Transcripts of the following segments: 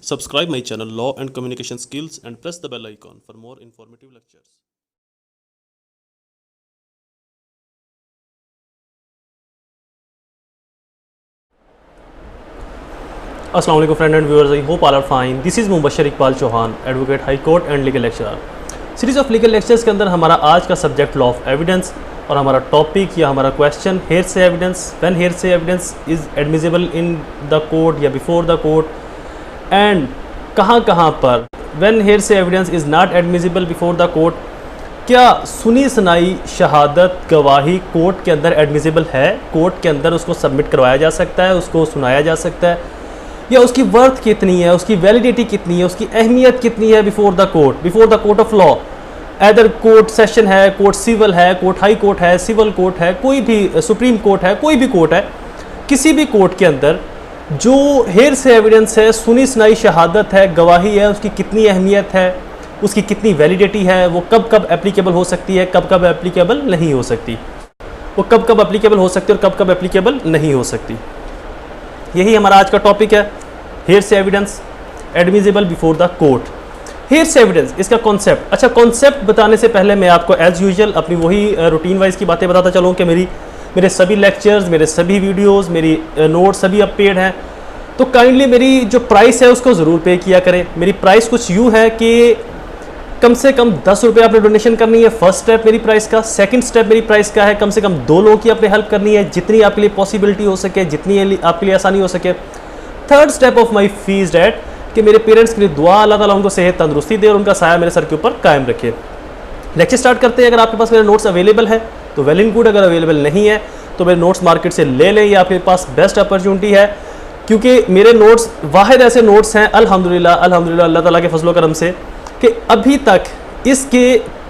Subscribe my channel Law and Communication Skills and press the bell icon for more informative lectures. Assalamu alaikum friend and viewers, I hope all are fine. This is Mubashir Iqbal Chauhan, Advocate High Court and Legal Lecturer. Series of legal lectures के अंदर हमारा आज का subject law of evidence और हमारा topic या हमारा question hearsay evidence, when hearsay evidence is admissible in the court या बिफोर द कोर्ट एंड कहाँ पर when hearsay evidence is not admissible before the court. क्या सुनी सुनाई शहादत गवाही कोर्ट के अंदर एडमिसिबल है, कोर्ट के अंदर उसको सबमिट करवाया जा सकता है, उसको सुनाया जा सकता है, या उसकी वर्थ कितनी है, उसकी वैलिडिटी कितनी है, उसकी अहमियत कितनी है before the court of law. Either court session है, कोर्ट सिविल है, कोर्ट हाई कोर्ट है, सिविल कोर्ट है, कोई भी सुप्रीम कोर्ट है, कोई भी कोर्ट है, किसी भी कोर्ट के अंदर जो हेयरसे एविडेंस है, सुनी सुनाई शहादत है, गवाही है, उसकी कितनी अहमियत है, उसकी कितनी वैलिडिटी है, वो कब कब एप्लीकेबल हो सकती है, कब कब एप्लीकेबल नहीं हो सकती, वो कब कब एप्लीकेबल हो सकती है और कब कब एप्लीकेबल नहीं हो सकती। यही हमारा आज का टॉपिक है, hearsay evidence admissible before the court. Hearsay evidence, इसका कॉन्सेप्ट। अच्छा, कॉन्सेप्ट बताने से पहले मैं आपको एज यूजुअल अपनी वही रूटीन वाइज की बातें बताता चलूँ कि मेरे सभी लेक्चर्स, मेरे सभी वीडियोस, मेरी नोट्स सभी अब पेड हैं, तो काइंडली मेरी जो प्राइस है उसको ज़रूर पे किया करें। मेरी प्राइस कुछ यूँ है कि कम से कम 10 रुपये आपने डोनेशन करनी है, फर्स्ट स्टेप मेरी प्राइस का। सेकंड स्टेप मेरी प्राइस का है कम से कम 2 लोगों की आपने हेल्प करनी है, जितनी आपके लिए पॉसिबिलिटी हो सके, जितनी आपके लिए आसानी हो सके। Third step of my fees date कि मेरे पेरेंट्स के लिए दुआ, अल्लाह ताला उनको सेहत तंदुरुस्ती दे और उनका साया मेरे सर के ऊपर कायम रखे। लेक्चर स्टार्ट करते हैं। अगर आपके पास मेरे नोट्स अवेलेबल है तो वेल एंड गुड, अगर अवेलेबल नहीं है तो मेरे नोट्स मार्केट से ले लें, ये आपके पास बेस्ट अपॉर्चुनिटी है, क्योंकि मेरे नोट्स वाहिद ऐसे नोट्स हैं अल्हम्दुलिल्लाह अल्लाह ताला के फजलो करम से कि अभी तक इसके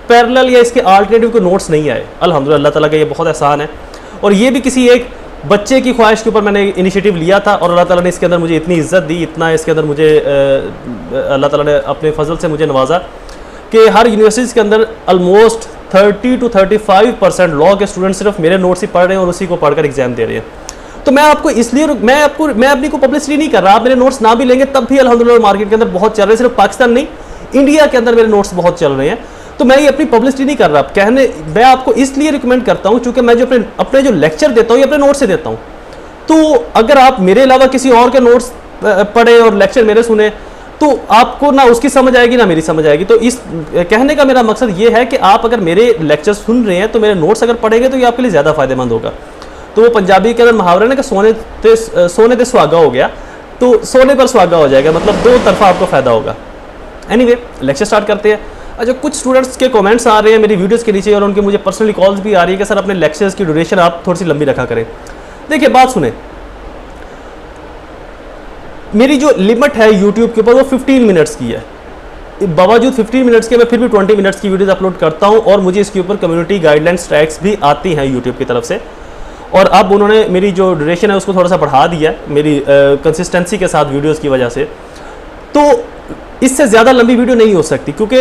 पैरेलल या इसके अल्टरनेटिव को नोट्स नहीं आए। अल्हम्दुलिल्लाह, अल्लाह ताला का ये बहुत एहसान है। और ये भी किसी एक बच्चे की ख्वाहिश के ऊपर मैंने इनिशिएटिव लिया था और अल्लाह ताला ने इसके अंदर मुझे इतनी इज़्ज़त दी, इतना इसके अंदर मुझे अल्लाह ताला ने अपने फजल से मुझे नवाजा कि हर यूनिवर्सिटीज़ के अंदर ऑलमोस्ट 30 to 35% लॉ के स्टूडेंट सिर्फ मेरे नोट्स ही पढ़ रहे हैं और उसी को पढ़कर एग्जाम दे रहे हैं। तो मैं आपको इसलिए मैं अपनी को पब्लिसिटी नहीं कर रहा। आप मेरे नोट्स ना भी लेंगे तब भी अल्हम्दुलिल्लाह मार्केट के अंदर बहुत चल रहे हैं, सिर्फ पाकिस्तान नहीं इंडिया के अंदर मेरे नोट्स बहुत चल रहे हैं। तो मैं ये अपनी पब्लिसिटी नहीं कर रहा, मैं आपको इसलिए रिकमेंड करता हूँ क्योंकि मैं जो अपने जो लेक्चर देता हूँ ये अपने नोट्स से देता हूँ। तो अगर आप मेरे अलावा किसी और के नोट्स पढ़े और लेक्चर मेरे सुने तो आपको ना उसकी समझ आएगी ना मेरी समझ आएगी। तो इस कहने का मेरा मकसद ये है कि आप अगर मेरे लेक्चर सुन रहे हैं तो मेरे नोट्स अगर पढ़ेंगे तो ये आपके लिए ज़्यादा फायदेमंद होगा। तो वो पंजाबी के अंदर मुहावरा ना कि सोने ते सुहागा हो गया, तो सोने पर सुहागा हो जाएगा, मतलब दो तरफा आपको फ़ायदा होगा। एनीवे, लेक्चर स्टार्ट करते हैं। अच्छा, कुछ स्टूडेंट्स के कमेंट्स आ रहे हैं मेरी वीडियोस के नीचे और उनके मुझे पर्सनली कॉल्स भी आ रही है कि सर अपने लेक्चर्स की ड्यूरेशन आप थोड़ी सी लंबी रखा करें। देखिए, बात सुने, मेरी जो लिमिट है यूट्यूब के ऊपर वो 15 मिनट्स की है। बावजूद 15 मिनट्स के मैं फिर भी 20 मिनट्स की वीडियोस अपलोड करता हूं और मुझे इसके ऊपर कम्युनिटी गाइडलाइंस ट्रैक्स भी आती हैं यूट्यूब की तरफ से। और अब उन्होंने मेरी जो ड्यूरेशन है उसको थोड़ा सा बढ़ा दिया मेरी कंसिस्टेंसी के साथ वीडियोज़ की वजह से। तो इससे ज़्यादा लंबी वीडियो नहीं हो सकती, क्योंकि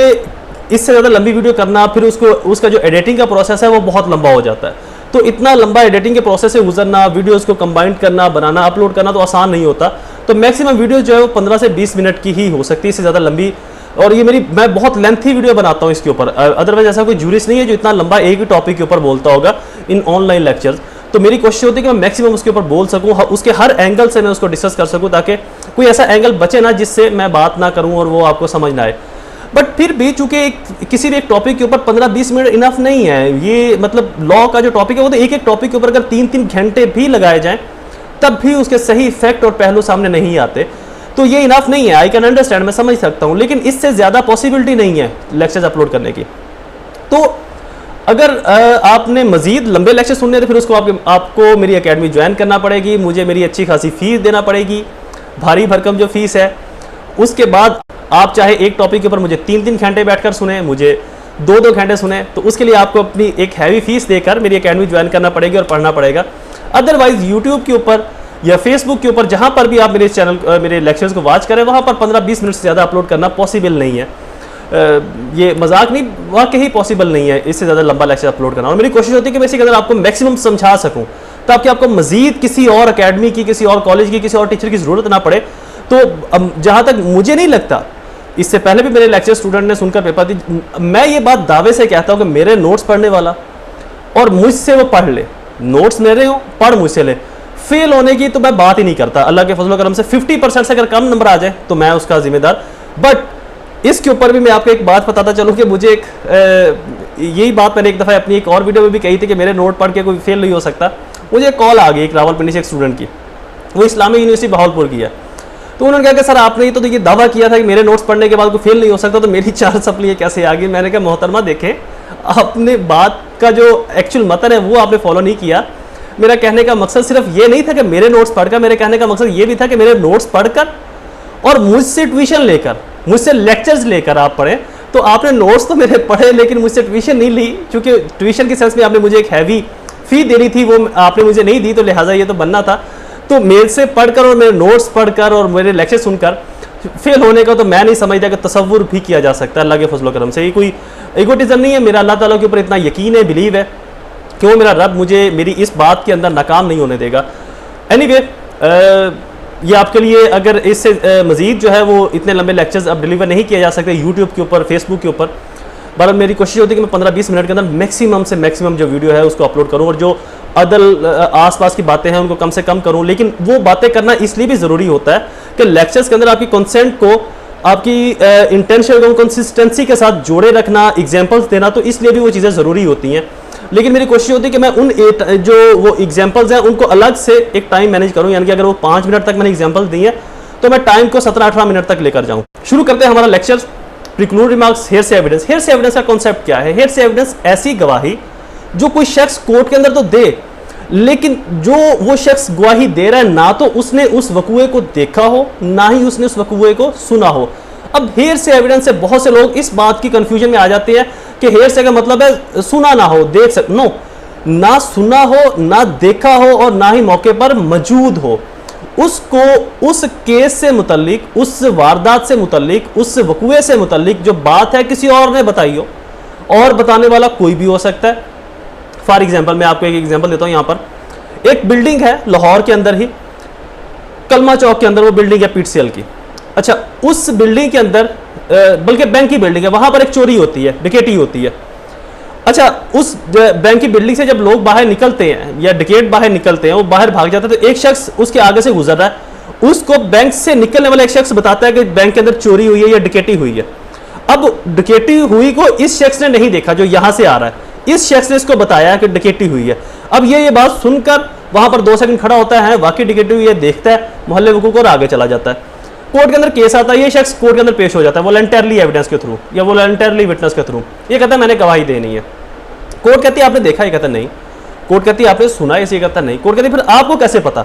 इससे ज़्यादा लंबी वीडियो करना फिर उसका जो एडिटिंग का प्रोसेस है वो बहुत लंबा हो जाता है। तो इतना लंबा एडिटिंग के प्रोसेस से गुजरना, वीडियोस को कंबाइन करना, बनाना, अपलोड करना तो आसान नहीं होता। तो मैक्सिमम वीडियो जो है वो 15 से 20 मिनट की ही हो सकती है, इससे ज़्यादा लंबी। और ये मैं बहुत लेंथी वीडियो बनाता हूँ इसके ऊपर, अदरवाइज ऐसा कोई जूरिस्ट नहीं है जो इतना लंबा एक ही टॉपिक के ऊपर बोलता होगा इन ऑनलाइन लेक्चर्स। तो मेरी कोशिश होती है कि मैं मैक्सिमम उसके ऊपर बोल सकूँ, उसके हर एंगल से मैं उसको डिस्कस कर सकूँ, ताकि कोई ऐसा एंगल बचे ना जिससे मैं बात ना करूँ और वो आपको समझ ना आए। बट फिर भी चूंकि किसी भी एक टॉपिक के ऊपर 15-20 मिनट इनफ नहीं है। ये मतलब लॉ का जो टॉपिक है वो तो एक टॉपिक के ऊपर अगर 3-3 घंटे भी लगाए जाएं तब भी उसके सही इफेक्ट और पहलू सामने नहीं आते। तो ये इनफ नहीं है, आई कैन अंडरस्टैंड, मैं समझ सकता हूँ, लेकिन इससे ज़्यादा पॉसिबिलिटी नहीं है लेक्चर्स अपलोड करने की। तो अगर आपने मज़ीद लंबे लेक्चर सुनने तो फिर उसको आपको मेरी एकेडमी ज्वाइन करना पड़ेगी, मुझे मेरी अच्छी खासी फीस देना पड़ेगी, भारी भरकम जो फीस है। उसके बाद आप चाहे एक टॉपिक के ऊपर मुझे 3-3 घंटे बैठकर सुने, मुझे 2-2 घंटे सुने, तो उसके लिए आपको अपनी एक हैवी फीस देकर मेरी एकेडमी ज्वाइन करना पड़ेगी और पढ़ना पड़ेगा। अदरवाइज यूट्यूब के ऊपर या फेसबुक के ऊपर जहाँ पर भी आप मेरे लेक्चर्स को वॉच करें वहाँ पर 15-20 मिनट से ज़्यादा अपलोड करना पॉसिबल नहीं है। ये मजाक नहीं, वाकई पॉसिबल नहीं है इससे ज़्यादा लंबा लेक्चर अपलोड करना। और मेरी कोशिश होती है कि मैं इसके अंदर आपको मैक्सिमम समझा सकूँ ताकि आपको मजीद किसी और अकेडमी की, किसी और कॉलेज की, किसी और टीचर की ज़रूरत ना पड़े। तो जहाँ तक मुझे नहीं लगता, इससे पहले भी मेरे लेक्चर स्टूडेंट ने सुनकर पेपर दी, मैं ये बात दावे से कहता हूँ कि मेरे नोट्स पढ़ने वाला और मुझसे वो पढ़ ले, नोट्स मेरे हो, पढ़ मुझसे ले, फेल होने की तो मैं बात ही नहीं करता। अल्लाह के फजल करम से 50% से अगर कम नंबर आ जाए तो मैं उसका जिम्मेदार। बट इसके ऊपर भी मैं आपको एक बात बताता चलूँ कि मुझे एक यही बात मैंने एक दफ़ा अपनी एक और वीडियो में भी कही थी कि मेरे नोट पढ़ के कोई फेल नहीं हो सकता। मुझे कॉल आ गई एक रावलपिंडी से एक स्टूडेंट की, वो इस्लामिक यूनिवर्सिटी बहावलपुर की है। तो उन्होंने कहा कि सर आपने ही तो ये दावा किया था कि मेरे नोट्स पढ़ने के बाद कोई फेल नहीं हो सकता, तो मेरी 4 सप्ली कैसे आ गई? मैंने कहा मोहतरमा देखें, आपने बात का जो एक्चुअल मतन है वो आपने फॉलो नहीं किया। मेरा कहने का मकसद सिर्फ ये नहीं था कि मेरे नोट्स पढ़कर, मेरे कहने का मकसद ये भी था कि मेरे नोट्स पढ़कर और मुझसे ट्यूशन लेकर, मुझसे लेक्चर्स लेकर आप पढ़ें। तो आपने नोट्स तो मेरे पढ़े लेकिन मुझसे ट्यूशन नहीं ली, क्योंकि ट्यूशन के सेंस में आपने मुझे एक हैवी फी देनी थी, वो आपने मुझे नहीं दी, तो लिहाजा ये तो बनना था। तो मेरे से पढ़कर और मेरे नोट्स पढ़कर और मेरे लेक्चर सुनकर फेल होने का तो मैं नहीं समझता कि तसव्वुर भी किया जा सकता है। अल्लाह के फजल करम से ये कोई इगोटिज्म नहीं है, मेरा अल्लाह ताला के ऊपर इतना यकीन है, बिलीव है कि वो मेरा रब मुझे मेरी इस बात के अंदर नाकाम नहीं होने देगा। एनीवे, ये आपके लिए अगर इससे मज़ीद जो है वो इतने लंबे लेक्चर्स अब डिलीवर नहीं किए जा सकते यूट्यूब के ऊपर, फेसबुक के ऊपर, बहरहाल मेरी कोशिश होती है कि मैं 15-20 मिनट के अंदर मैक्सिमम से मैक्सिमम जो वीडियो है उसको अपलोड करूं और जो अदल आसपास की बातें हैं उनको कम से कम करूं। लेकिन वो बातें करना इसलिए भी ज़रूरी होता है कि लेक्चर्स के अंदर आपकी कंसेंट को, आपकी इंटेंशन को कंसिस्टेंसी के साथ जोड़े रखना, एग्जाम्पल्स देना, तो इसलिए भी वो चीज़ें ज़रूरी होती हैं। लेकिन मेरी कोशिश होती है कि मैं उन जो वो एग्जाम्पल्स हैं उनको अलग से एक टाइम मैनेज करूँ, यानी कि अगर वो 5 मिनट तक मैंने एग्जाम्पल्स दी है तो मैं टाइम को 17-18 मिनट तक लेकर जाऊँ। शुरू करते हैं हमारा लेक्चर। प्रिक्लूड रिमार्क्स, हेयर से एविडेंस। हेयर से एविडेंस का कॉन्सेप्ट क्या है? हेयर से एविडेंस ऐसी गवाही जो कोई शख्स कोर्ट के अंदर तो दे, लेकिन जो वो शख्स गवाही दे रहा है ना तो उसने उस वकूए को देखा हो, ना ही उसने उस वकूए को सुना हो। अब हेयर से एविडेंस से बहुत से लोग इस बात की कंफ्यूजन में आ जाते हैं कि हेयर से का मतलब है सुना ना हो, देख सक नो, ना सुना हो, ना देखा हो और ना ही मौके पर मौजूद हो। उसको उस केस से मुतल्लिक, उस वारदात से मुतल्लिक, उस वकूए से मुतल्लिक जो बात है किसी और ने बताई हो, और बताने वाला कोई भी हो सकता है। फॉर एग्जाम्पल मैं आपको एक एग्जाम्पल देता हूँ। यहाँ पर एक बिल्डिंग है लाहौर के अंदर ही, कलमा चौक के अंदर वो बिल्डिंग है PTCL की। अच्छा, उस बिल्डिंग के अंदर बल्कि बैंक की बिल्डिंग है, वहां पर एक चोरी होती है, डकैती होती है। अच्छा, उस बैंक की बिल्डिंग से जब लोग बाहर निकलते हैं या डकैत बाहर निकलते हैं, वो बाहर भाग जाता है, तो एक शख्स उसके आगे से गुजर रहा है, उसको बैंक से निकलने वाला एक शख्स बताता है कि बैंक के अंदर चोरी हुई है या डकैती हुई है। अब डकैती हुई को इस शख्स ने नहीं देखा जो यहां से आ रहा है, इस शख्स ने इसको बताया कि डकैती हुई है। अब ये बात सुनकर वहां पर 2 सेकंड खड़ा होता है, वाकई डकैती हुई है, देखता है मोहल्ले वकूक और आगे चला जाता है। कोर्ट के अंदर केस आता है, ये शख्स कोर्ट के अंदर पेश हो जाता है वॉलंटरली एविडेंस के थ्रू या वॉलंटरली विटनेस के थ्रू। ये कहता है मैंने गवाही देनी है। कोर्ट कहती है आपने देखा? ये कहता नहीं। कोर्ट कहती है आपने सुना? इसे कहता नहीं। कोर्ट कहती है फिर आपको कैसे पता?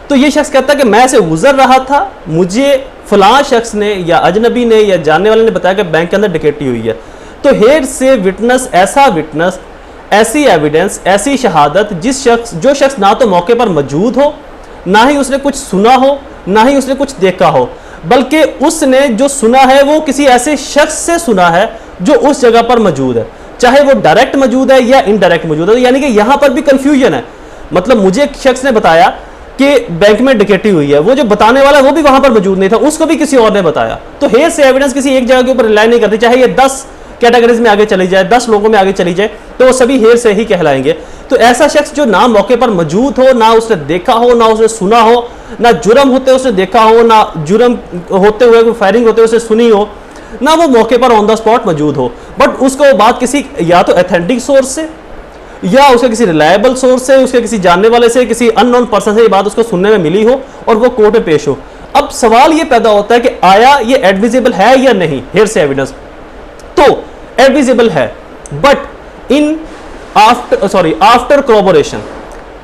तो ये शख्स कहता है कि मैं ऐसे गुजर रहा था, मुझे फलां शख्स ने या अजनबी ने या जानने वाले ने बताया कि बैंक के अंदर डकैती हुई है। तो हेयर से विटनेस, ऐसा विटनेस, ऐसी एविडेंस, ऐसी शहादत जो शख्स ना तो मौके पर मौजूद हो, ना ही उसने कुछ सुना हो, ना ही उसने कुछ देखा हो, बल्कि उसने जो सुना है वो किसी ऐसे शख्स से सुना है जो उस जगह पर मौजूद है, चाहे वो डायरेक्ट मौजूद है या इनडायरेक्ट मौजूद है। यानी कि यहां पर भी कंफ्यूजन है। मतलब मुझे एक शख्स ने बताया कि बैंक में डकैती हुई है, वो जो बताने वाला वो भी वहां पर मौजूद नहीं था, उसको भी किसी और ने बताया। तो हेयर से एविडेंस किसी एक जगह के ऊपर रिलाई नहीं करती, चाहे ये 10 कैटेगरीज में आगे चली जाए, 10 लोगों में आगे चली जाए, तो वो सभी हेयर से ही कहलाएंगे। तो ऐसा शख्स जो ना मौके पर मौजूद हो, ना उसने देखा हो, ना उसने सुना हो, ना जुर्म होते उसने देखा हो, ना जुर्म होते हुए कोई फायरिंग होते हुए उसने सुनी हो, ना वो मौके पर ऑन द स्पॉट मौजूद हो, बट उसको बात किसी या तो ऑथेंटिक सोर्स से या उसके किसी रिलायबल सोर्स से, उसके किसी जानने वाले से, किसी अननोन पर्सन से ये बात उसको सुनने में मिली हो और वो कोर्ट में पेश हो। अब सवाल ये पैदा होता है कि आया ये एडमिसिबल है या नहीं हेयर से एविडेंस? तो एडमिसिबल है, बट इन आफ्टर corroboration,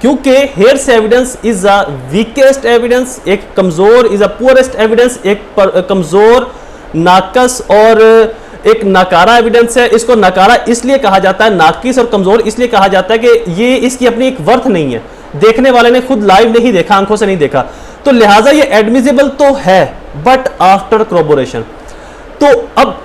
क्योंकि हेयर से evidence is a weakest evidence, एक कमजोर, इज अ पुअरेस्ट एविडेंस, एक कमजोर, नाकस और एक नकारा एविडेंस है। इसको नकारा इसलिए कहा जाता है, नाकिस और कमजोर इसलिए कहा जाता है कि ये इसकी अपनी एक वर्थ नहीं है, देखने वाले ने खुद लाइव नहीं देखा, आंखों से नहीं देखा, तो लिहाजा ये एडमिसिबल तो है बट आफ्टर corroboration। तो अब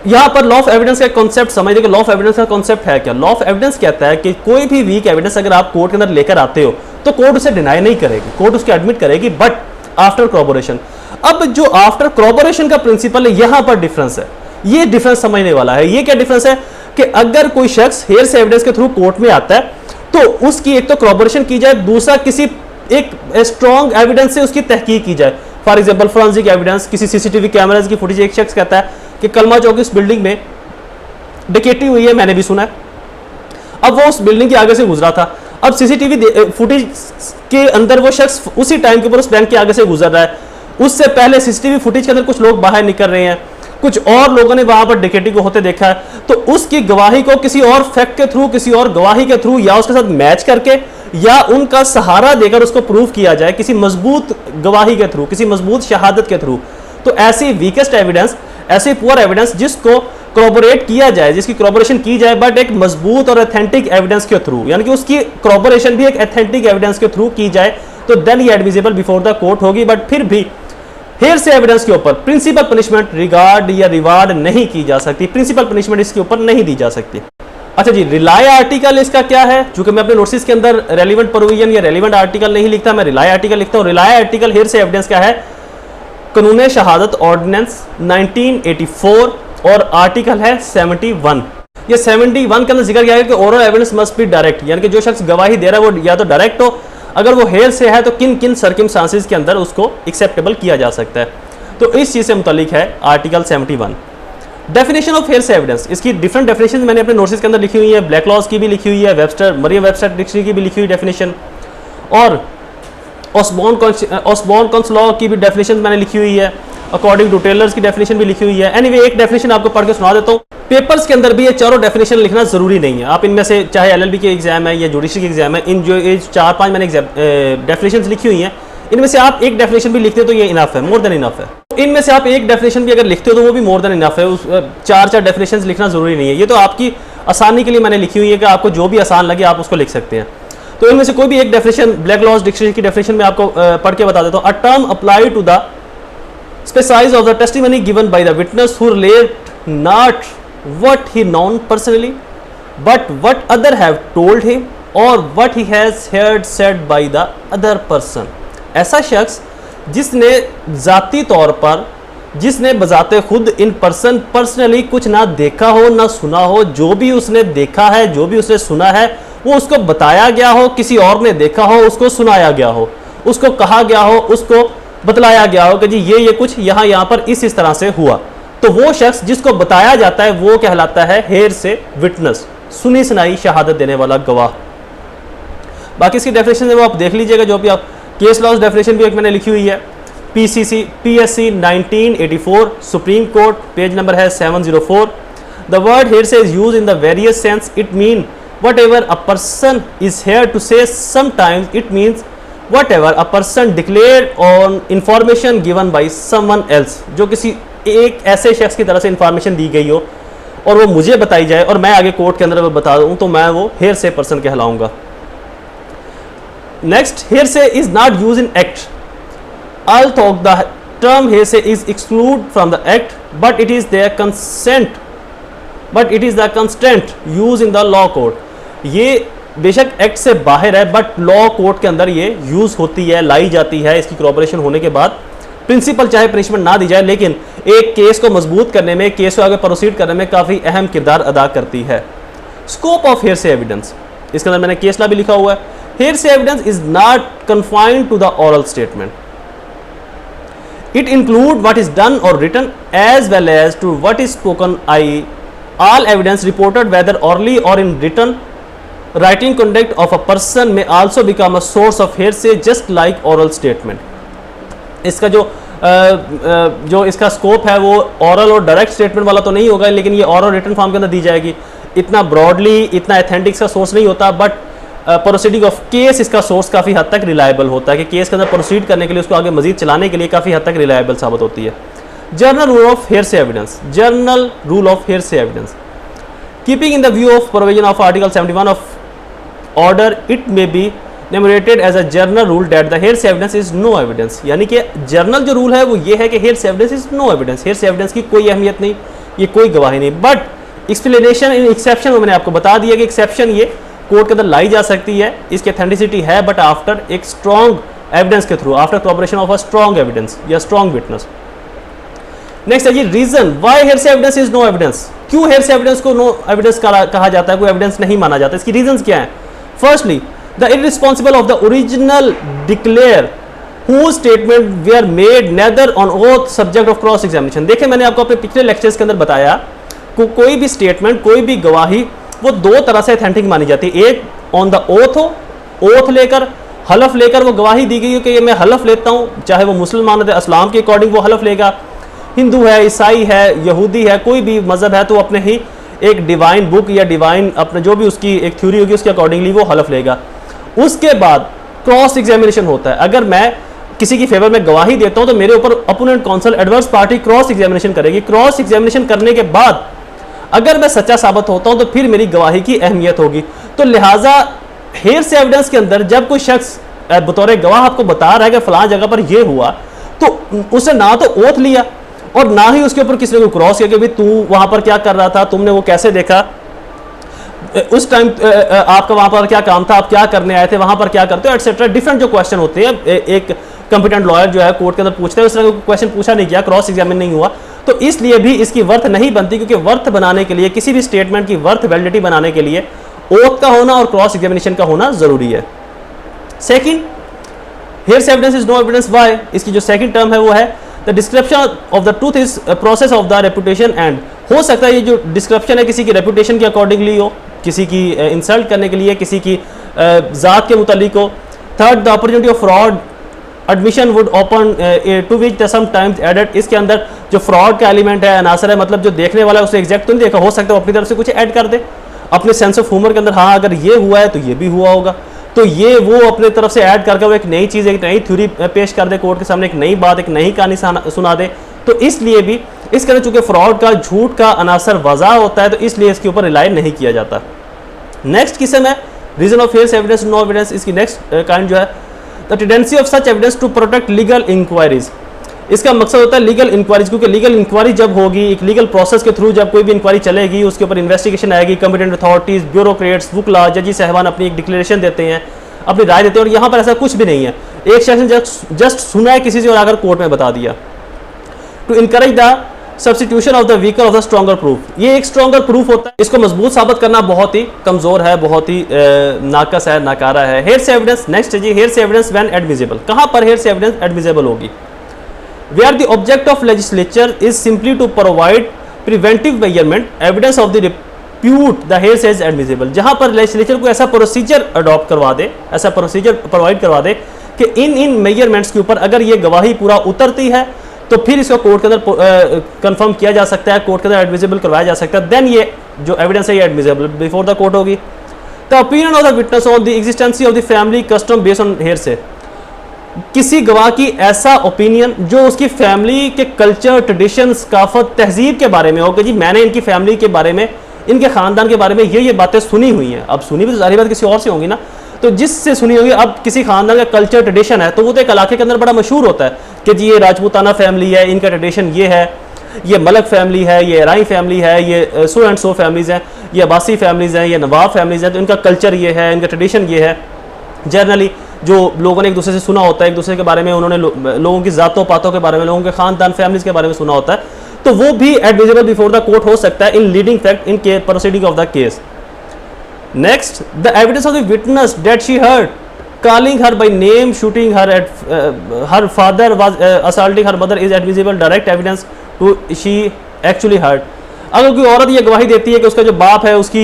यहां पर लॉ ऑफ एविडेंस का कॉन्सेप्ट समझिए कि लॉ ऑफ एविडेंस का कॉन्सेप्ट है क्या। लॉ ऑफ एविडेंस कहता है कि कोई भी वीक एविडेंस अगर आप कोर्ट के अंदर लेकर आते हो तो कोर्ट उसे डिनाई नहीं करेगी, कोर्ट उसके एडमिट करेगी, बट आफ्टर corroboration। अब जो आफ्टर क्रॉबोरेशन का प्रिंसिपल है, यहां पर डिफरेंस है, ये डिफरेंस समझने वाला है। ये क्या डिफरेंस है कि अगर कोई शख्स हेयरसे एविडेंस के थ्रू कोर्ट में आता है तो उसकी एक तो क्रॉबोरेशन की जाए, दूसरा किसी एक स्ट्रॉन्ग एविडेंस से उसकी तहकीक की जाए। फॉर एग्जांपल फोरेंसिक एविडेंस, किसी सीसीटीवी कैमरास की फुटेज, एक शख्स कहता है कि कलमा चौक इस बिल्डिंग में डकैती हुई है, मैंने भी सुना है। अब वो उस बिल्डिंग के आगे से गुजरा था, अब सीसीटीवी फुटेज के अंदर वो शख्स उसी टाइम के ऊपर उस बैंक के आगे से गुजर रहा है, उससे पहले सीसीटीवी फुटेज के अंदर कुछ लोग बाहर निकल रहे हैं, कुछ और लोगों ने वहां पर डकैती को होते देखा है, तो उसकी गवाही को किसी और फैक्ट के थ्रू, किसी और गवाही के थ्रू या उसके साथ मैच करके या उनका सहारा देकर उसको प्रूव किया जाए किसी मजबूत गवाही के थ्रू, किसी मजबूत शहादत के थ्रू। तो ऐसी वीकेस्ट एविडेंस, ऐसी पुअर एविडेंस जिसको क्रॉबोरेट किया जाए, जिसकी क्रॉबोरेशन की जाए बट एक मजबूत और ऑथेंटिक एविडेंस के थ्रू, यानी कि उसकी क्रॉबोरेशन भी एक ऑथेंटिक एविडेंस के थ्रू की जाए, तो देन ये एडमिसिबल बिफोर द कोर्ट होगी। बट फिर भी हेयरसे एविडेंस के ऊपर प्रिंसिपल पनिशमेंट रिगार्ड या रिवार्ड नहीं की जा सकती, प्रिंसिपल पनिशमेंट इसके ऊपर नहीं दी जा सकती। अच्छा जी, रिलाय आर्टिकल इसका क्या है? चूंकि मैं अपने नोटिस के अंदर रेलिवेंट प्रोविजन या रेलिवेंट आर्टिकल नहीं लिखता, मैं रिलाय आर्टिकल लिखता हूं। रिलाय आर्टिकल हेयरसे एविडेंस क्या है? कानून शहादत ऑर्डिनेंस 1984 और आर्टिकल है 71। ये 71 के अंदर जिक्र किया है कि oral evidence must be direct, यानी कि जो शख्स गवाही दे रहा है वो या तो डायरेक्ट हो, अगर वो हेयर से है तो किन किन सर्कमस्टांसेस के अंदर उसको एक्सेप्टेबल किया जा सकता है। तो इस चीज से मुतालिक है article 71। Definition of hearsay evidence, इसकी डिफरेंट डेफिनेशन मैंने अपने नोट्स के अंदर लिखी हुई है, ब्लैक लॉज की भी लिखी हुई है, वेबस्टर मरियम वेबस्टर डिक्शनरी की भी लिखी हुई डेफिनेशन, और ऑसबॉर्न कॉन्स लॉ की भी डेफिनेशन मैंने लिखी हुई है, अकॉर्डिंग टू टेलर्स की डेफिनेशन भी लिखी हुई है। एनीवे एक डेफिनेशन आपको पढ़ के सुना देता हूँ। पेपर्स के अंदर भी ये चारों डेफिनेशन लिखना जरूरी नहीं है, आप इनमें से चाहे एलएलबी के एग्जाम है या जुडिशरी के एग्जाम है, इन जो 4-5 मैंने डेफिनेशन लिखी हुई हैं, इनमें से आप एक डेफिनेशन भी लिखते हो तो ये इनफ है, मोर देन इनफ है। इनमें से आप एक डेफिनेशन भी अगर लिखते हो तो वो भी मोर देन इनफ है, उस 4 डेफिनेशन लिखना जरूरी नहीं है। ये तो आपकी आसानी के लिए मैंने लिखी हुई है कि आपको जो भी आसान लगे आप उसको लिख सकते हैं। तो इनमें से कोई भी एक डेफिनेशन, ब्लैक लॉज डिक्शनरी की डेफिनेशन में आपको पढ़ के बता देता हूँ। A term apply to the specifies of the testimony given by the witness who relate not what he known personally but what other have told him or what he has heard said by the other person। ऐसा शख्स जिसने ज़ाती तौर पर, जिसने बजाते खुद in person personally कुछ ना देखा हो ना सुना हो, जो भी उसने देखा है, जो भी उसने सुना है वो उसको बताया गया हो, किसी और ने देखा हो, उसको सुनाया गया हो, उसको कहा गया हो, उसको बतलाया गया हो कि जी ये कुछ यहाँ पर इस तरह से हुआ, तो वो शख्स जिसको बताया जाता है वो कहलाता है हेयरसे विटनेस, सुनी सुनाई शहादत देने वाला गवाह। बाकी इसकी डेफिनेशन है वो आप देख लीजिएगा, जो भी आप केस लॉज डेफिनेशन भी एक मैंने लिखी हुई है, PSC 1984 supreme court, page number है 704। The word hearsay is used in the various sense, it mean whatever a person is here to say, sometimes it means whatever a person declared on information given by someone else, जो किसी एक ऐसे शख्स की तरह से information दी गई हो और वो मुझे बताई जाए और मैं आगे कोर्ट के अंदर बता दूं तो मैं वो हेयरसे पर्सन कहलाऊंगा। Next, hearsay is not use in act, although the term hearsay is excluded from the act, but it is the constant use in the law court। ये बेशक एक्ट से बाहर है बट लॉ कोर्ट के अंदर ये use होती है, लाई जाती है। इसकी कॉर्पोरेशन होने के बाद प्रिंसिपल चाहे पनिशमेंट ना दी जाए, लेकिन एक केस को मजबूत करने में, केस को आगे प्रोसीड करने में काफ़ी अहम किरदार अदा करती है। स्कोप ऑफ हेयरसे एविडेंस, इसके अंदर मैंने केस ला भी लिखा हुआ है। Hearsay evidence is not confined to the oral statement, it include what is done or written as well as to what is spoken. All evidence reported whether orally or in written writing conduct of a person may also become a source of hearsay just like oral statement। इसका जो इसका scope है वो oral और direct statement वाला तो नहीं होगा, लेकिन ये ओरल रिटन फॉर्म के अंदर दी जाएगी। इतना ब्रॉडली, इतना एथेंटिक का सोर्स नहीं होता, बट प्रोसीडिंग ऑफ केस इसका सोर्स काफ़ी हद तक रिलायबल होता है कि केस के अंदर प्रोसीड करने के लिए, उसको आगे मजीद चलाने के लिए काफ़ी हद तक रिलायबल साबित होती है। General rule of hearsay evidence, general rule of hearsay evidence, keeping in the view of provision of article 71 of order, it may be enumerated as a general rule that the hearsay evidence is no evidence। यानी कि journal जो rule है वो ये है कि hearsay evidence is no evidence, hearsay evidence की कोई अहमियत नहीं, ये कोई गवाही नहीं। बट एक्सप्लेनेशन इन एक्सेप्शन में मैंने आपको बता दिया कि एक्सेप्शन ये कोर्ट के अंदर लाई जा सकती है, इसकी ऑथेंटिसिटी है, बट आफ्टर एक स्ट्रॉन्ग एविडेंस के through, after corporation of a strong evidence या स्ट्रॉन्ग विटनेस। नेक्स्ट है जी reason why hearsay evidence is no evidence. क्यों हेयरसे एविडेंस को नो एविडेंस कहा जाता है, कोई एविडेंस नहीं माना जाता, इसकी रीजंस क्या है? Firstly the irresponsible of the original declare whose statement were made neither on oath subject of cross examination। देखिए मैंने आपको अपने पिछले लेक्चर्स के अंदर बताया कि कोई भी स्टेटमेंट, कोई भी गवाही वो दो तरह से ऑथेंटिक मानी जाती है। एक ऑन द ओथ हो, ओथ लेकर, हलफ लेकर वो गवाही दी गई हो कि ये मैं हलफ लेता हूँ, चाहे वो मुसलमान है, इस्लाम के अकॉर्डिंग वो हलफ लेगा, हिंदू है, ईसाई है, यहूदी है, कोई भी मजहब है तो अपने ही एक डिवाइन बुक या डिवाइन अपने जो भी उसकी एक थ्योरी होगी उसके अकॉर्डिंगली वो हलफ लेगा। उसके बाद क्रॉस एग्जामिनेशन होता है। अगर मैं किसी की फेवर में गवाही देता हूं तो मेरे ऊपर opponent council adverse party cross examination करेगी। क्रॉस एग्जामिनेशन करने के बाद अगर मैं सच्चा साबित होता हूं तो फिर मेरी गवाही की अहमियत होगी। तो लिहाजा हेयरसे एविडेंस के अंदर जब कोई शख्स बतौर गवाह आपको बता रहा है कि फलां जगह पर यह हुआ, तो उसने ना तो ओथ लिया और ना ही उसके ऊपर किसी ने को क्रॉस किया कि भाई तू वहां पर क्या कर रहा था, तुमने वो कैसे देखा, उस टाइम आपका वहां पर क्या काम था, आप क्या करने आए थे, वहां पर क्या करते हो, एटसेट्रा। डिफरेंट जो क्वेश्चन होते हैं एक कंपिटेंट लॉयर जो है कोर्ट के अंदर पूछते हैं, उस तरह का क्वेश्चन पूछा नहीं गया, क्रॉस एग्जामिन नहीं हुआ, तो इसलिए भी इसकी वर्थ नहीं बनती। क्योंकि वर्थ बनाने के लिए, किसी भी स्टेटमेंट की वर्थ वैलिडिटी बनाने के लिए ओथ का होना और क्रॉस एग्जामिनेशन का होना जरूरी है। Second, hearsay evidence is no evidence why, इसकी जो सेकंड टर्म है वो है the description of the truth is process of the reputation and. हो सकता है ये जो डिस्क्रिप्शन है किसी की रेपुटेशन के अकॉर्डिंगली हो, किसी की इंसल्ट करने के लिए, किसी की जात के मुतालिक हो। Third, the opportunity of fraud admission would open to which some times added. इसके अंदर जो फ्रॉड का एलिमेंट है, अनासर है, मतलब जो देखने वाला है उसे एग्जैक्ट तो नहीं देखा, हो सकता है वो अपनी तरफ से कुछ ऐड कर दे अपने सेंस ऑफ ह्यूमर के अंदर, हाँ अगर ये हुआ है तो ये भी हुआ होगा, तो ये वो अपने तरफ से ऐड करके वो एक नई चीज़, एक नई थ्योरी पेश कर दे कोर्ट के सामने, एक नई बात, एक नई कहानी सुना दे। तो इसलिए भी इसके अंदर चूंकि फ्रॉड का, झूठ का अनासर वजह होता है, तो इसलिए इसके ऊपर रिलाई नहीं किया जाता। नेक्स्ट किस्म है reason of hearsay evidence no evidence. इसकी नेक्स्ट काइंड जो है the tendency of such evidence to protect legal inquiries. इसका मकसद होता है लीगल इंक्वायरीज, क्योंकि लीगल इंक्वायरी जब होगी, एक लीगल प्रोसेस के थ्रू जब कोई भी इंक्वायरी चलेगी, उसके ऊपर इन्वेस्टिगेशन आएगी, कॉम्पिटेंट अथॉरिटीज, ब्यूरोक्रेट्स, वुकला, जजी साहबान अपनी एक डिक्लेरेशन देते हैं, अपनी राय देते हैं, और यहाँ पर ऐसा कुछ भी नहीं है। एक शख्स ने जस्ट सुना है किसी से और आकर कोर्ट में बता दिया। To encourage the substitution of the weaker of the stronger proof, ये एक स्ट्रॉन्गर प्रूफ होता है, इसको मजबूत साबित करना बहुत ही कमजोर है, बहुत ही नाकस है, नाकारा है। हेयरसे एविडेंस नेक्स्ट है जी, हेयरसे एविडेंस व्हेन एडमिसिबल। कहां पर हेयरसे एविडेंस एडमिसिबल होगी? Where the object of legislature is simply to provide preventive measurement evidence of the repute the hearsay is admissible. जहां पर लेजिस्लेचर को ऐसा प्रोसीजर अडॉप्ट करवा दे, ऐसा प्रोसीजर प्रोवाइड करवा दे कि इन मेजरमेंट्स के ऊपर अगर ये गवाही पूरा उतरती है तो फिर इसको कोर्ट के अंदर कंफर्म किया जा सकता है, कोर्ट के अंदर एडमिसिबल करवाया जा सकता है, देन ये जो एविडेंस है ये एडमिसिबल बिफोर द कोर्ट होगी। The opinion of the witness on the existence of the family custom based on hearsay. किसी गवाह की ऐसा ओपिनियन जो उसकी फैमिली के कल्चर, ट्रेडिशन, सकाफत, तहजीब के बारे में हो कि जी मैंने इनकी फैमिली के बारे में, इनके खानदान के बारे में ये बातें सुनी हुई हैं। अब सुनी भी तो जाहिर बात किसी और से होंगी ना, तो जिससे सुनी होगी, अब किसी खानदान का कल्चर, ट्रेडिशन है, तो वो तो एक इलाके के अंदर बड़ा मशहूर होता है कि जी ये राजपूताना फैमिली है, इनका ट्रेडिशन ये है, ये मलक फैमिली है, ये ईरानी फैमिली है, ये सो एंड सो फैमिलीज़ हैं, ये अब्बासी फैमिलीज़ हैं, ये नवाब फैमिलीज़ हैं, तो इनका कल्चर ये है, इनका ट्रेडिशन ये है। जनरली जो लोगों ने एक दूसरे से सुना होता है, एक दूसरे के बारे में उन्होंने लोगों की ज़ातों पातों के बारे में, लोगों के खानदान, फैमिलीज़ के बारे में सुना होता है, तो वो भी एडमिसिबल बिफोर द कोर्ट हो सकता है इन leading fact in proceeding of the case. Next, the evidence of the witness that she heard calling her by name, shooting her at her father was assaulting her mother is admissible direct evidence to she actually heard। अगर कोई औरत ये गवाही देती है कि उसका जो बाप है उसकी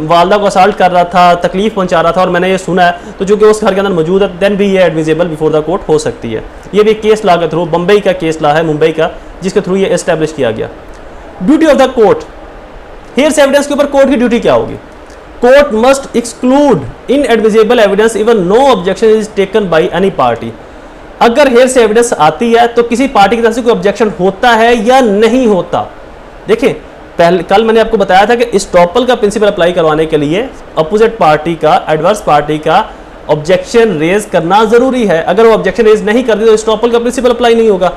वालदा को असल्ट कर रहा था, तकलीफ पहुंचा रहा था और मैंने ये सुना है, तो चूंकि उस घर के अंदर मौजूद है, देन भी ये एडमिसिबल बिफोर द कोर्ट हो सकती है। ये भी केस लॉ के थ्रू, बम्बई का केस लॉ है, मुंबई का, जिसके थ्रू ये एस्टेब्लिश किया गया। Duty of the court, hearsay evidence के ऊपर कोर्ट की ड्यूटी क्या होगी? Court must exclude inadmissible evidence even no objection is taken by any party. अगर हेयरसे एविडेंस आती है तो किसी पार्टी की तरफ से कोई ऑब्जेक्शन होता है या नहीं होता? देखिए कल मैंने आपको बताया था कि एस्टॉपल का प्रिंसिपल अप्लाई करवाने के लिए अपोजिट पार्टी का, एडवर्स पार्टी का ऑब्जेक्शन रेज करना जरूरी है। अगर वो ऑब्जेक्शन रेज नहीं करती तो एस्टॉपल का प्रिंसिपल अप्लाई नहीं होगा।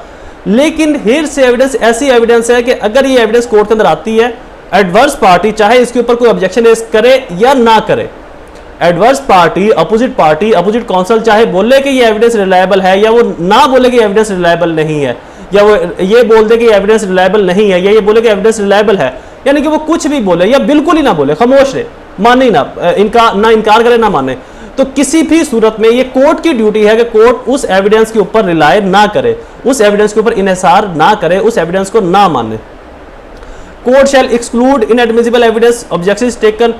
लेकिन हेयरसे एविडेंस ऐसी एविडेंस है कि अगर ये एविडेंस कोर्ट के अंदर आती है, एडवर्स पार्टी चाहे इसके ऊपर कोई ऑब्जेक्शन रेज करे या ना करे, adverse party, opposite party, opposite council चाहे बोले कि ये एविडेंस रिलायबल है या वो ना बोले कि एविडेंस रिलायबल नहीं है, या वो ये बोल दे कि एविडेंस रिलायबल नहीं है, या ये बोले कि एविडेंस रिलायबल है, यानी कि वो कुछ भी बोले या बिल्कुल ही ना बोले, खामोश रहे, माने ही ना, इनकार करे ना माने, तो किसी भी सूरत में ये कोर्ट की ड्यूटी है कि कोर्ट उस एविडेंस के ऊपर रिलाय ना करे, उस एविडेंस के ऊपर इन्हिसार ना करे, उस एविडेंस को ना माने। कोर्ट शैल exclude inadmissible evidence objection taken,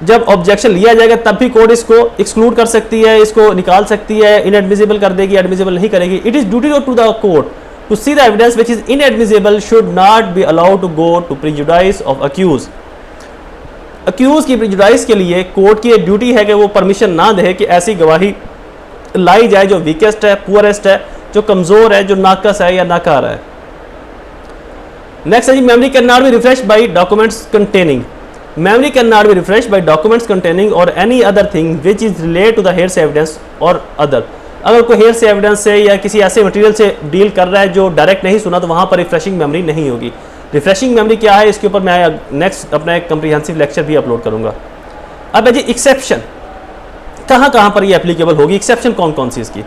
जब ऑब्जेक्शन लिया जाएगा तब भी कोर्ट इसको एक्सक्लूड कर सकती है, इसको निकाल सकती है, इनएडमिसिबल कर देगी, एडमिसिबल नहीं करेगी। It is duty to the court to see the evidence which is inadmissible should not be allowed to go to prejudice of accused. Accused की प्रिजुडाइस के लिए कोर्ट की ड्यूटी है कि वो परमिशन ना दे कि ऐसी गवाही लाई जाए जो वीकेस्ट है, पुअरेस्ट है, जो कमजोर है, जो नाकस है या नाकार है। नेक्स्ट है जी, memory can not be refresh by documents containing. Memory cannot be refreshed by documents containing or any other thing which is related to the hearsay evidence or other। अगर कोई hearsay evidence से या किसी ऐसे material से deal कर रहा है जो डायरेक्ट नहीं सुना, तो वहाँ पर रिफ्रेशिंग मेमोरी नहीं होगी। रिफ्रेशिंग मेमोरी क्या है, इसके ऊपर मैं नेक्स्ट अपना एक कम्प्रीहेंसिव लेक्चर भी अपलोड करूँगा। अब है जी एक्सेप्शन, कहाँ कहाँ पर ये एप्लीकेबल होगी, एक्सेप्शन कौन कौन सी इसकी।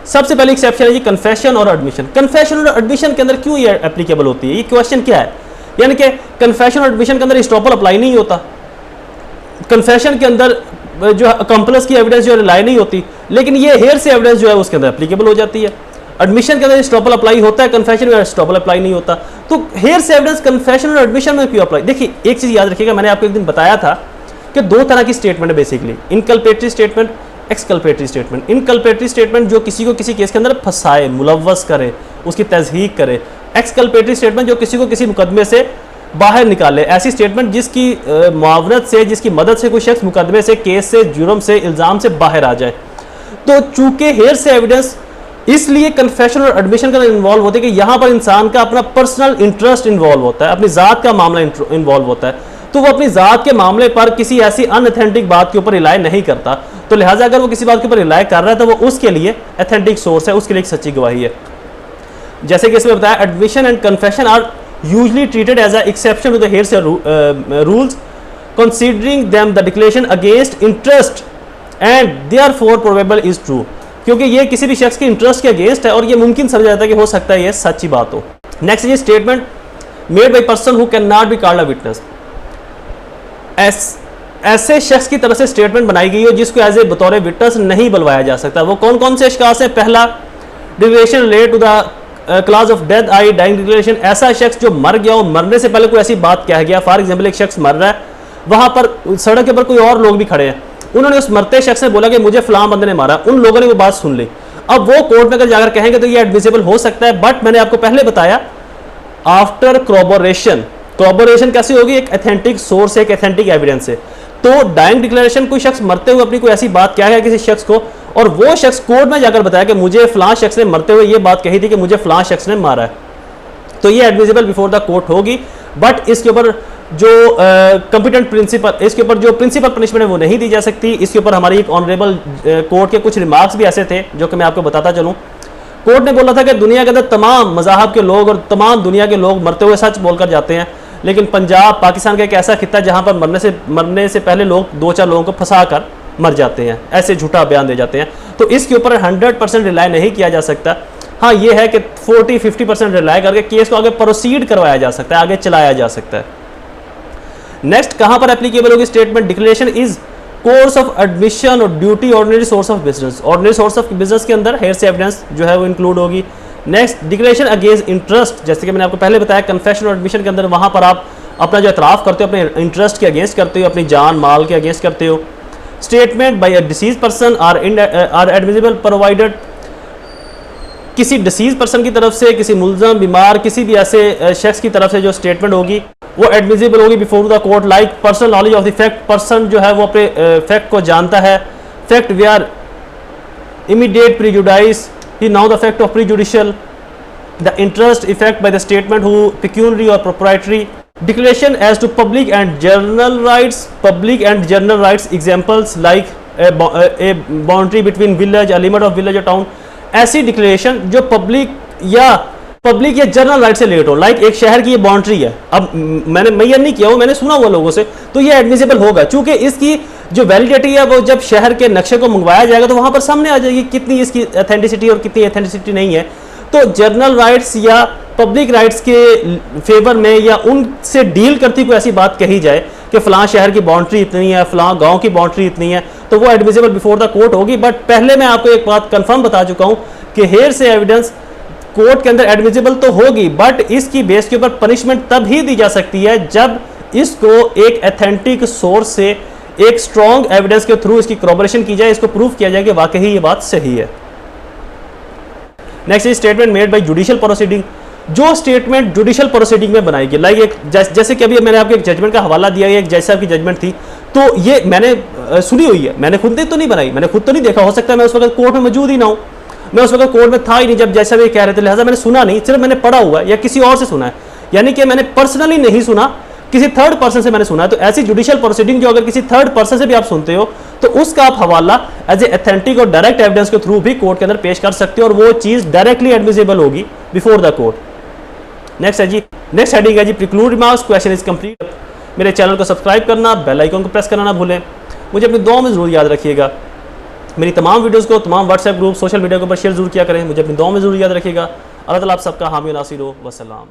सबसे पहले एक्सेप्शन है जी कन्फेशन और एडमिशन। कन्फेशन और एडमिशन के अंदर क्यों ये एप्लीकेबल होती है, ये क्वेश्चन क्या है, यानी कि कन्फेशन और एडमिशन के अंदर एस्टॉपल अप्लाई नहीं होता, कन्फेशन के अंदर जो अकम्पलिस की एविडेंस जो रिलाई नहीं होती, लेकिन ये हेयरसे एविडेंस जो है उसके अंदर एप्लीकेबल हो जाती है। एडमिशन के अंदर एस्टॉपल अप्लाई होता है, कन्फेशन में एस्टॉपल अप्लाई नहीं होता। तो हेयरसे एविडेंस कन्फेशन और एडमिशन में क्यों अप्लाई। देखिए एक चीज याद रखिएगा, मैंने आपको एक दिन बताया था कि दो तरह की स्टेटमेंट है बेसिकली, इनकल्पेटरी स्टेटमेंट, एक्सकल्पेटरी स्टेटमेंट। इनकल्पेटरी स्टेटमेंट जो किसी को किसी केस के अंदर फंसाए, मुलव्वस करे, उसकी तज़हीक करे। एक्सकल्पेटरी स्टेटमेंट जो किसी को किसी मुकदमे से बाहर निकाले, ऐसी स्टेटमेंट जिसकी मुआवनत से, जिसकी मदद से कोई शख्स मुकदमे से, केस से, जुर्म से, इल्ज़ाम से बाहर आ जाए। तो चूंकि हेयरसे एविडेंस इसलिए कन्फेशन और एडमिशन का इन्वॉल्व होते हैं कि यहाँ पर इंसान का अपना पर्सनल इंटरेस्ट इन्वॉल्व होता है, अपनी ज़ात का मामला इन्वॉल्व होता है, तो वो अपनी ज़ात के मामले पर किसी ऐसी अनऑथेंटिक बात के ऊपर रिलाय नहीं करता। तो लिहाजा अगर वो किसी बात के ऊपर रिलाय कर रहा है तो वो उसके लिए ऑथेंटिक सोर्स है, उसके लिए एक सच्ची गवाही है। जैसे कि इसमें बताया, admission and confession are usually treated as a exception to the hearsay rules considering them the declaration against interest and therefore probable is true, क्योंकि ये किसी भी शख्स के इंटरेस्ट के अगेंस्ट है और ये मुमकिन समझा जाता है कि हो सकता है ये सच्ची बात हो। नेक्स्ट ये statement made by person who can not be called a witness. ऐसे शख्स की तरफ से स्टेटमेंट बनाई गई हो जिसको एज ए बतौर विटनेस नहीं बुलवाया जा सकता। वो कौन कौन से अशखास हैं। पहला, declaration related to the class of death I dying declaration, ऐसा शख्स जो मर गया हो, मरने से पहले कोई ऐसी बात कह गया। फॉर एग्जाम्पल एक शख्स मर रहा है, वहां पर सड़क के ऊपर कोई और लोग भी खड़े हैं, उन्होंने उस मरते शख्स ने बोला कि मुझे फलां बंदे ने मारा, उन लोगों ने वो बात सुन ली। अब वो कोर्ट में अगर जाकर कहेंगे तो ये एडमिसिबल हो सकता है, बट मैंने आपको पहले बताया आफ्टर क्रॉबोरेशन। क्रॉबोरेशन कैसे होगी, एक ऑथेंटिक सोर्स, एक ऑथेंटिक एविडेंस से। तो डाइंग डिक्लेरेशन, कोई शख्स मरते हुए अपनी कोई ऐसी बात क्या है किसी शख्स को, और वो शख्स कोर्ट में जाकर बताया कि मुझे फलां शख्स ने मरते हुए ये बात कही थी कि मुझे फलां शख्स ने मारा है, तो ये एडमिसिबल बिफोर द कोर्ट होगी। बट इसके ऊपर जो कंपिटेंट प्रिंसिपल, इसके ऊपर जो प्रिंसिपल पनिशमेंट है वो नहीं दी जा सकती। इसके ऊपर हमारी एक ऑनरेबल कोर्ट के कुछ रिमार्क्स भी ऐसे थे जो कि मैं आपको बताता चलूँ। कोर्ट ने बोला था कि दुनिया के अंदर तमाम मज़ाहब के लोग और तमाम दुनिया के लोग मरते हुए सच बोलकर जाते हैं, लेकिन पंजाब पाकिस्तान का एक ऐसा खिता है जहाँ पर मरने से पहले लोग 2-4 लोगों को फंसा कर मर जाते हैं, ऐसे झूठा बयान दे जाते हैं। तो इसके ऊपर 100% रिलाय नहीं किया जा सकता। हाँ, ये है कि 40-50% रिलाय करके केस को आगे प्रोसीड करवाया जा सकता है, आगे चलाया जा सकता है। नेक्स्ट, कहाँ पर एप्लीकेबल होगी statement, declaration is course of admission और duty ordinary source of business. Ordinary source of business के अंदर हेयरसे एविडेंस जो है वो इंक्लूड होगी। नेक्स्ट, डिक्लेरेशन अगेंस्ट इंटरेस्ट, जैसे कि मैंने आपको पहले बताया कन्फेशन और एडमिशन के अंदर वहाँ पर आप अपना जो एतराफ़ करते हो, अपने इंटरेस्ट के अगेंस्ट करते हो, अपनी जान माल के अगेंस्ट करते हो। Statement by a deceased person are admissible provided, किसी डिसीज पर्सन की तरफ से, किसी मुल्ज़म, बीमार, किसी भी ऐसे शख्स की तरफ से जो स्टेटमेंट होगी वो एडमिसिबल होगी before the court. Like personal knowledge of the fact, person जो है वो अपने फैक्ट को जानता है। Fact we are immediate prejudice, he now the fact of prejudicial, the interest effect by the statement who pecuniary और proprietary. Declaration as to public and general rights, public and general rights examples like a boundary between village, a limit of village और town. ऐसी declaration जो public या journal right से related हो, like एक शहर की ये बाउंड्री है, अब मैं ये नहीं किया हूँ, मैंने सुना हुआ लोगों से, तो ये एडमिसिबल होगा। चूंकि इसकी जो वैलिडिटी है वो जब शहर के नक्शे को मंगवाया जाएगा तो वहां पर सामने आ जाएगी कितनी इसकी ऑथेंटिसिटी और कितनी ऑथेंटिसिटी नहीं है। तो जर्नल राइट्स या पब्लिक राइट्स के फेवर में या उनसे डील करती कोई ऐसी बात कही जाए कि फलां शहर की बाउंड्री इतनी है, फलां गांव की बाउंड्री इतनी है, तो वो एडमिसिबल बिफोर द कोर्ट होगी। बट पहले मैं आपको एक बात कंफर्म बता चुका हूं कि हेयर से एविडेंस कोर्ट के अंदर एडमिसिबल तो होगी, बट इसकी बेस के ऊपर पनिशमेंट तब ही दी जा सकती है जब इसको एक ऑथेंटिक सोर्स से एक स्ट्रॉन्ग एविडेंस के थ्रू इसकी corroboration की जाए, इसको प्रूव किया जाए कि वाकई ये बात सही है। Next is statement made by judicial proceeding. जो स्टेटमेंट जुडिशियल प्रोसीडिंग में बनाएगी, लाइक एक जैसे कि अभी मैंने आपको एक जजमेंट का हवाला दिया, एक जज साहब की जजमेंट थी, तो ये मैंने सुनी हुई है, मैंने खुद तो नहीं बनाई, मैंने खुद तो नहीं देखा, हो सकता है मैं उस वक्त कोर्ट में मौजूद ही ना हूं, मैं उस वक्त कोर्ट में था ही नहीं जब जैसा भी कह रहे थे, लिहाजा मैंने सुना नहीं, सिर्फ मैंने पढ़ा हुआ है या किसी और से सुना है, यानी कि मैंने पर्सनली नहीं सुना, किसी थर्ड पर्सन से मैंने सुना है। तो ऐसी जुडिशियल प्रोसीडिंग जो अगर किसी थर्ड पर्सन से भी आप सुनते हो तो उसका आप हवाला एज ए ऑथेंटिक और डायरेक्ट एविडेंस के थ्रू भी कोर्ट के अंदर पेश कर सकते हो और वो चीज डायरेक्टली एडमिसिबल होगी बिफोर द कोर्ट। नेक्स्ट है जी, नेक्स्ट हेडिंग है जी preclude remarks, question is complete. मेरे चैनल को सब्सक्राइब करना, बेल आइकन को प्रेस करना ना भूलें। मुझे अपनी दुआओं में जरूर याद रखिएगा। मेरी तमाम वीडियोस को तमाम व्हाट्सएप ग्रुप, सोशल मीडिया के ऊपर शेयर जरूर किया करें। मुझे अपनी दुआओं में जरूर याद रखिएगा। अल्लाह ताला आप सबका हामी नासिर हो। वस्सलाम।